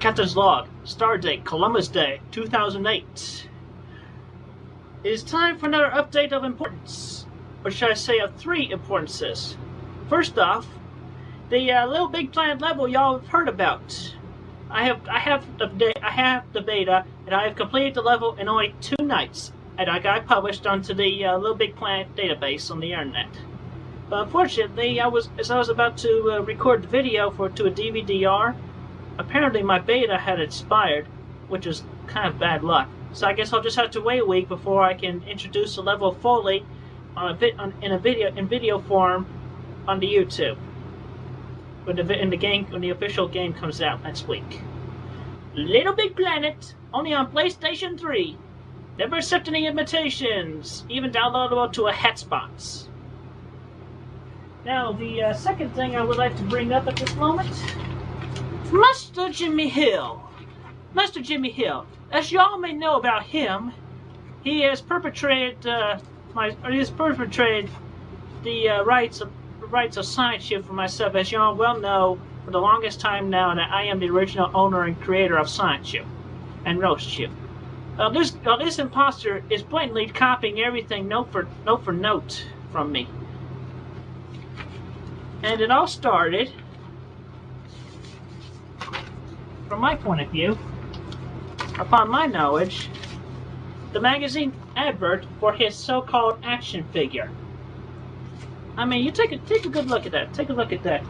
Captain's log. Stardate Columbus Day 2008. It is time for another update of importance, or should I say of three importances. First off, the Little Big Planet level y'all have heard about. I have the beta, and I have completed the level in only 2 nights, and I got it published onto the Little Big Planet database on the internet. But unfortunately, as I was about to record the video to a DVD-R, apparently my beta had expired, which is kind of bad luck. So I guess I'll just have to wait a week before I can introduce the level fully in video form on the YouTube. When the official game comes out next week. Little Big Planet, only on PlayStation 3. Never accept any invitations, even downloadable to a hotspot. Now, the second thing I would like to bring up at this moment, Master Jimmy Hill. Master Jimmy Hill. As y'all may know about him, he has perpetrated the rights of Sideshow for myself, as y'all well know, for the longest time now, that I am the original owner and creator of Sideshow and Roastshow. This imposter is blatantly copying everything note for note from me. And it all started, from my point of view, upon my knowledge, the magazine advert for his so-called action figure. I mean, you take a good look at that. Take a look at that.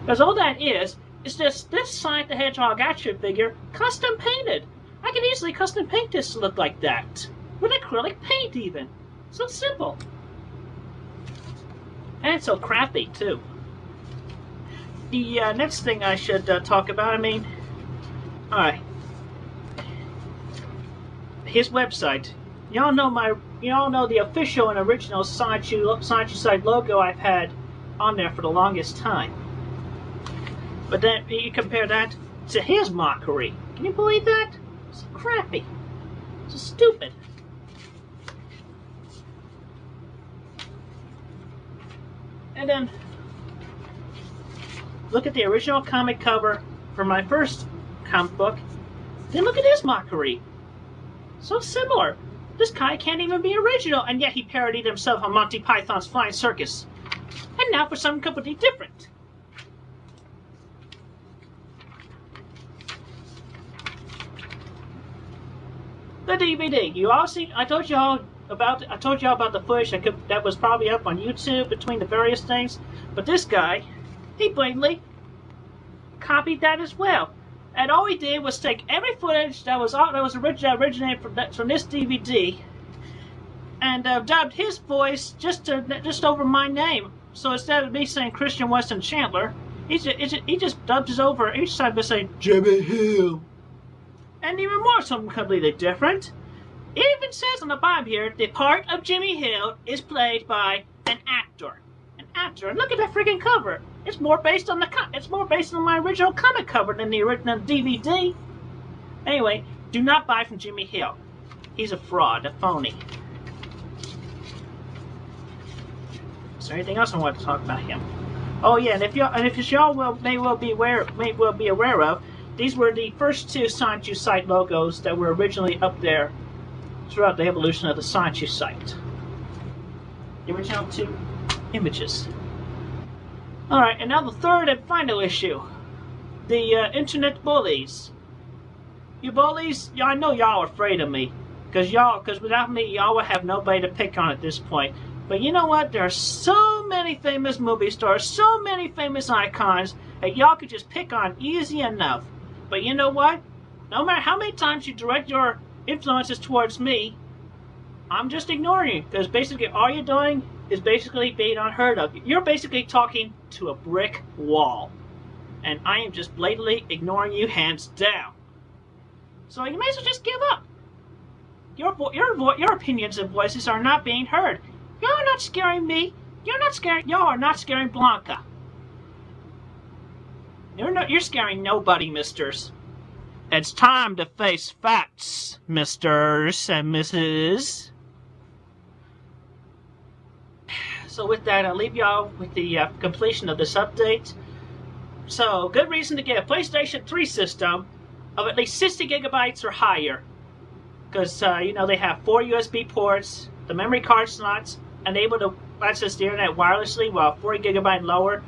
Because all that is just this Sonic the Hedgehog action figure custom painted. I can easily custom paint this to look like that. With acrylic paint even. So simple. And it's so crappy too. The next thing I should talk about, alright. His website. Y'all know the official and original Sideshow site logo I've had on there for the longest time. But then you compare that to his mockery. Can you believe that? It's crappy. It's stupid. And then look at the original comic cover for my first comic book. Then look at his mockery. So similar. This guy can't even be original, and yet he parodied himself on Monty Python's Flying Circus. And now for something completely different. The DVD. You all see? I told y'all about the footage that was probably up on YouTube between the various things. But this guy, he blatantly copied that as well. And all he did was take every footage that was originated from this DVD, and dubbed his voice just over my name. So instead of me saying Christian Weston Chandler, he just dubbed his over each time by saying Jimmy Hill. And even more, something completely different. It even says on the bottom here, the part of Jimmy Hill is played by an actor. And look at that freaking cover. It's more based on my original comic cover than the original DVD. Anyway, do not buy from Jimmy Hill. He's a fraud, a phony. Is there anything else I want to talk about him? Oh yeah, and if y'all may well be aware of, these were the first 2 Sideshow site logos that were originally up there throughout the evolution of the Sideshow site. The original 2 images. Alright, and now the third and final issue. The internet bullies. You bullies, I know y'all are afraid of me. Because without me, y'all would have nobody to pick on at this point. But you know what? There are so many famous movie stars, so many famous icons, that y'all could just pick on easy enough. But you know what? No matter how many times you direct your influences towards me, I'm just ignoring you. Because basically all you're doing is basically being unheard of. You're basically talking to a brick wall. And I am just blatantly ignoring you hands down. So you may as well just give up. Your opinions and voices are not being heard. You're not scaring me. Y'all are not scaring Blanca. You're scaring nobody, misters. It's time to face facts, misters and misses. So with that, I'll leave y'all with the completion of this update. So, good reason to get a PlayStation 3 system of at least 60 gigabytes or higher. Because, they have 4 USB ports, the memory card slots, and able to access the internet wirelessly while 40 gigabyte and lower,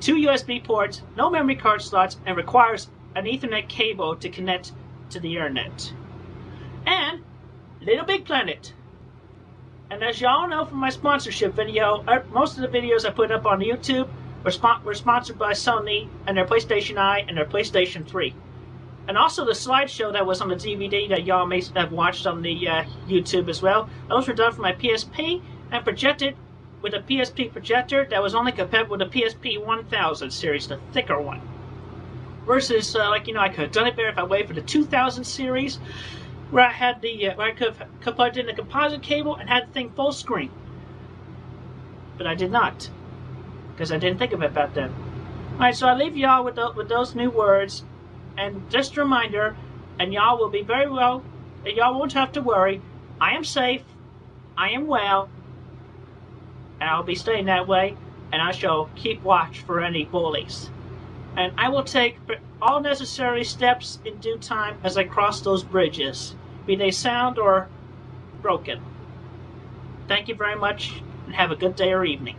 2 USB ports, no memory card slots, and requires an Ethernet cable to connect to the internet. And Little Big Planet. And as y'all know from my sponsorship video, most of the videos I put up on YouTube were sponsored by Sony and their PlayStation Eye and their PlayStation 3. And also the slideshow that was on the DVD that y'all may have watched on the YouTube as well. Those were done for my PSP and projected with a PSP projector that was only compatible with the PSP 1000 series, the thicker one. Versus, I could have done it better if I waited for the 2000 series, where I had where I could have plugged in the composite cable and had the thing full screen. But I did not, because I didn't think of it about that. Alright, so I leave y'all with those new words. And just a reminder, and y'all will be very well, and y'all won't have to worry. I am safe, I am well, and I'll be staying that way, and I shall keep watch for any bullies. And I will take all necessary steps in due time as I cross those bridges, be they sound or broken. Thank you very much, and have a good day or evening.